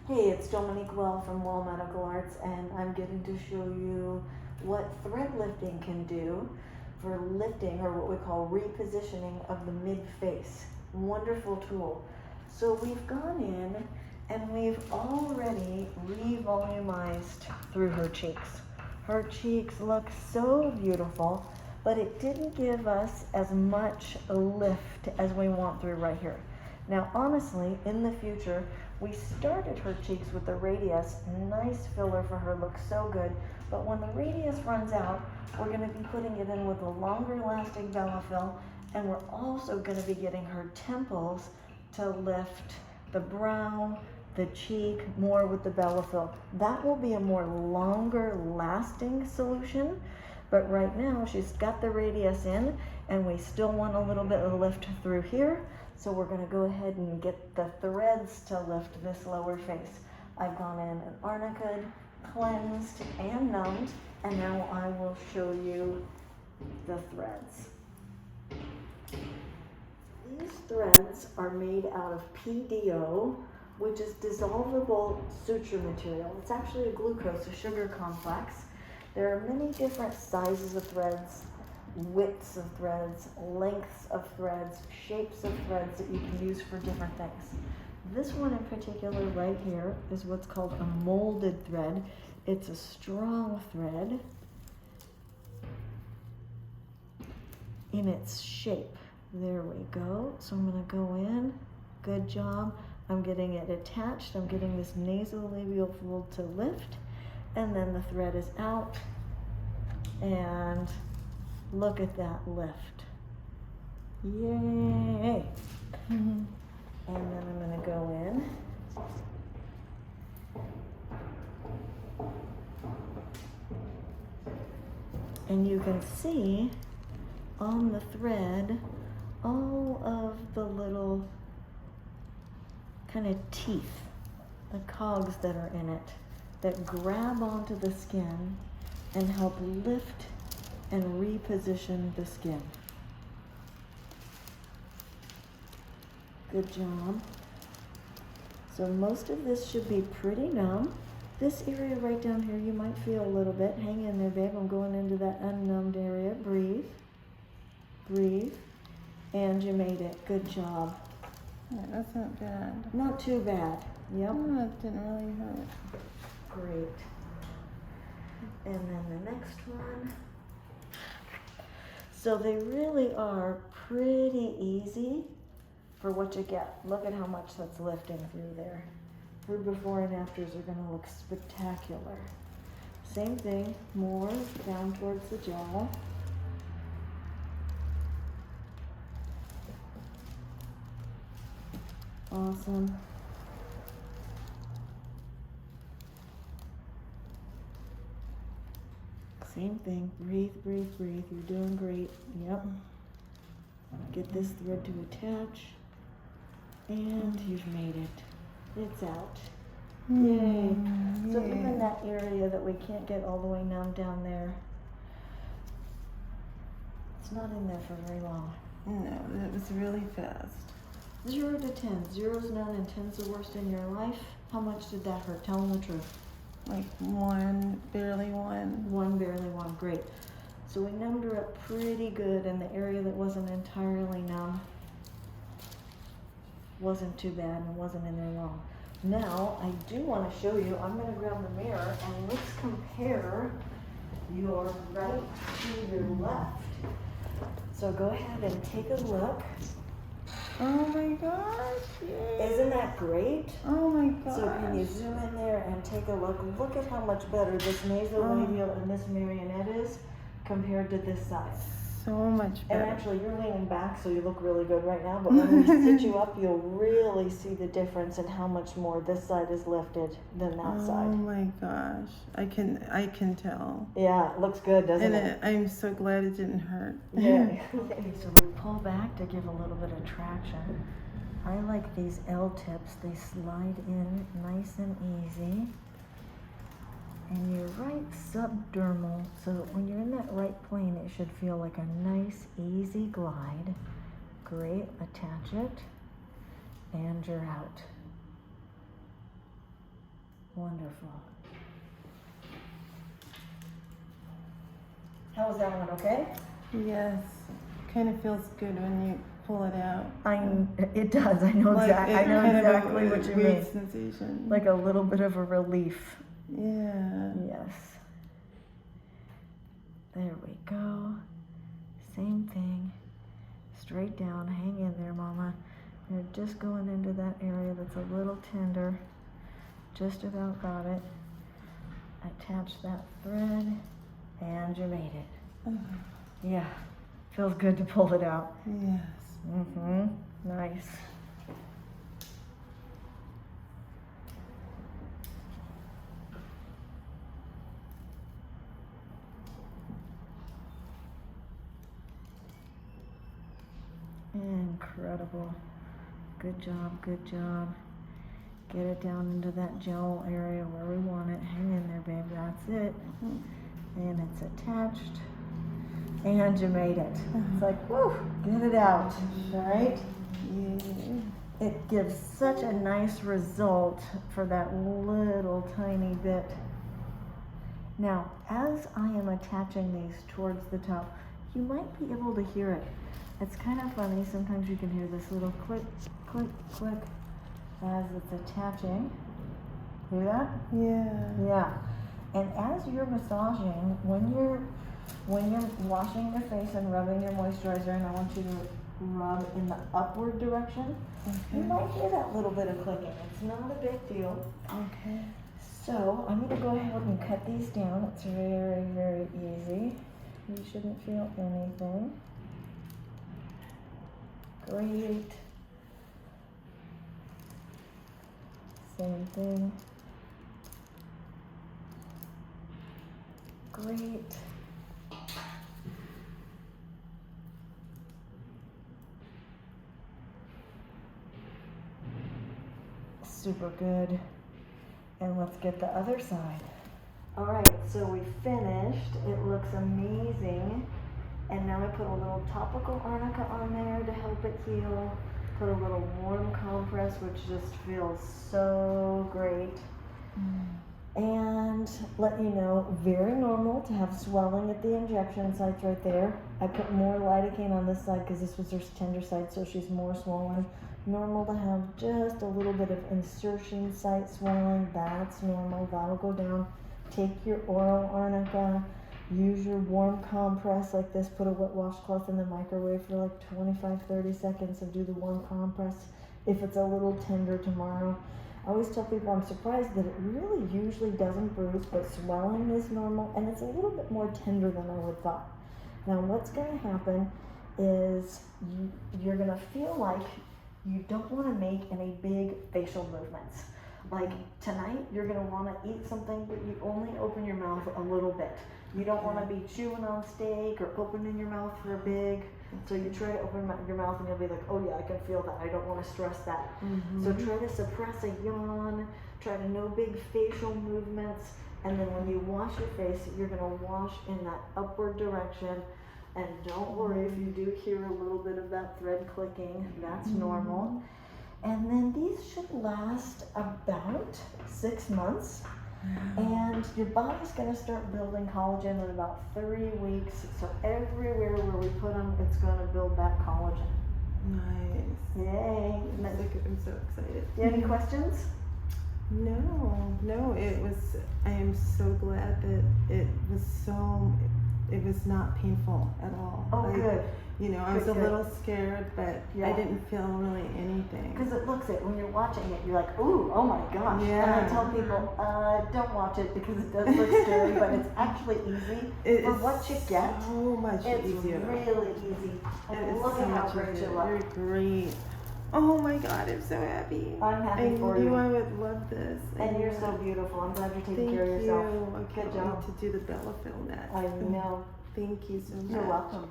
Hey, it's Dominique from Well Medical Arts, and I'm getting to show you what thread lifting can do for lifting, or what we call repositioning, of the mid-face. Wonderful tool. So we've gone in and we've already revolumized through her cheeks. Her cheeks look so beautiful, but it didn't give us as much lift as we want through right here. Now, honestly, in the future, we started her cheeks with the radius. Nice filler for her, looks so good. But when the radius runs out, we're going to be putting it in with a longer lasting Bellafill, and we're also going to be getting her temples to lift, the brow, the cheek, more with the Bellafill. That will be a more longer lasting solution. But right now, she's got the radius in, and we still want a little bit of lift through here. So we're going to go ahead and get the threads to lift this lower face. I've gone in and arnica'd, cleansed, and numbed, and now I will show you the threads. These threads are made out of PDO, which is dissolvable suture material. It's actually a glucose, a sugar complex. There are many different sizes of threads, widths of threads, lengths of threads, shapes of threads that you can use for different things. This one in particular right here is what's called a molded thread. It's a strong thread in its shape. There we go. So I'm going to go in. Good job. I'm getting it attached. I'm getting this nasolabial fold to lift, and then the thread is out, and look at that lift. Yay! And then I'm going to go in. And you can see on the thread all of the little kind of teeth, the cogs that are in it, that grab onto the skin and help lift and reposition the skin. Good job. So most of this should be pretty numb. This area right down here, you might feel a little bit. Hang in there, babe. I'm going into that unnumbed area. Breathe. Breathe. And you made it. Good job. Yeah, that's not bad. Not too bad. Yep. Oh, it didn't really hurt. Great. And then the next one. So they really are pretty easy for what you get. Look at how much that's lifting through there. Her before and afters are going to look spectacular. Same thing, more down towards the jaw. Awesome. Same thing. Breathe, breathe, breathe. You're doing great. Yep. Get this thread to attach. And you've made it. It's out. Yay. So even that area that we can't get all the way numb down there, it's not in there for very long. No, it was really fast. 0 to 10. 0's none and 10's the worst in your life. How much did that hurt? Tell them the truth. Like 1, barely 1. 1, barely 1. Great. So we numbed her up pretty good, and the area that wasn't entirely numb wasn't too bad and wasn't in there long. Now, I do want to show you, I'm going to grab the mirror and let's compare your right to your left. So go ahead and take a look. Oh my gosh, yay. Isn't that great? Oh my gosh. So can you zoom in there and take a look? Look at how much better this nasolabial and this marionette is compared to this side. So much better. And actually, you're leaning back, so you look really good right now, but when we sit you up, you'll really see the difference in how much more this side is lifted than that side. Oh my gosh. I can tell. Yeah, it looks good, doesn't it? I'm so glad it didn't hurt. Yeah. Okay, so we pull back to give a little bit of traction. I like these L-tips. They slide in nice and easy. And your right subdermal, so when you're in that right plane, it should feel like a nice, easy glide. Great, attach it, and you're out. Wonderful. How was that one, okay? Yes. Kind of feels good when you pull it out. It does. I know Like, exactly. I know kind of exactly a what you weird mean. sensation. Like a little bit of a relief. Yeah. Yes. There we go. Same thing. Straight down. Hang in there, Mama. You're just going into that area that's a little tender. Just about got it. Attach that thread, and you made it. Yeah. Feels good to pull it out. Yes. Mm-hmm. Nice. Incredible. Good job, good job. Get it down into that gel area where we want it. Hang in there, babe. That's it. And it's attached. And you made it. It's like, woo, get it out, right? Yeah. It gives such a nice result for that little tiny bit. Now, as I am attaching these towards the top, you might be able to hear it. It's kind of funny. Sometimes you can hear this little click, click, click as it's attaching. Hear that? Yeah. Yeah. And as you're massaging, when you're washing your face and rubbing your moisturizer, and I want you to rub in the upward direction, you might hear that little bit of clicking. It's not a big deal. Okay. So I'm going to go ahead and cut these down. It's very, very easy. You shouldn't feel anything. Great. Same thing. Great. Super good. And let's get the other side. All right, so we finished. It looks amazing. And now I put a little topical arnica on there to help it heal. Put a little warm compress, which just feels so great. And let you know, very normal to have swelling at the injection sites right there. I put more lidocaine on this side because this was her tender side, so she's more swollen. Normal to have just a little bit of insertion site swelling. That's normal. That'll go down. Take your oral arnica. Use your warm compress like this. Put a wet washcloth in the microwave for like 25-30 seconds and do the warm compress if it's a little tender tomorrow. I always tell people I'm surprised that it really usually doesn't bruise, but swelling is normal and it's a little bit more tender than I would thought. Now what's going to happen is you're going to feel like you don't want to make any big facial movements. Like tonight, you're going to want to eat something, but you only open your mouth a little bit. You don't want to be chewing on steak or opening your mouth for a big. So you try to open your mouth and you'll be like, oh yeah, I can feel that. I don't want to stress that. So try to suppress a yawn. Try to no big facial movements. And then when you wash your face, you're going to wash in that upward direction. And don't worry if you do hear a little bit of that thread clicking. That's normal. And then these should last about 6 months. And your body's going to start building collagen in about 3 weeks. So everywhere where we put them, it's going to build that collagen. Nice. Yay. I'm so excited. Do you have any questions? No, I am so glad that it was not painful at all. Oh, good. You know, I was a little scared, but Yeah. I didn't feel really anything. Because it looks it, when you're watching it, you're like, ooh, oh my gosh. Yeah. And I tell people, don't watch it because it does look scary, but it's actually easy. For what you get, so much it's easier. really easy. And look so at how much great you easier. look. You're great. Oh my God, I'm so happy. I'm happy I for knew you. I would love this. And you're so beautiful. I'm glad you're taking care of yourself. Thank you. I can't Good job. wait to do the Bella Film next. I know. Thank you so much. You're welcome.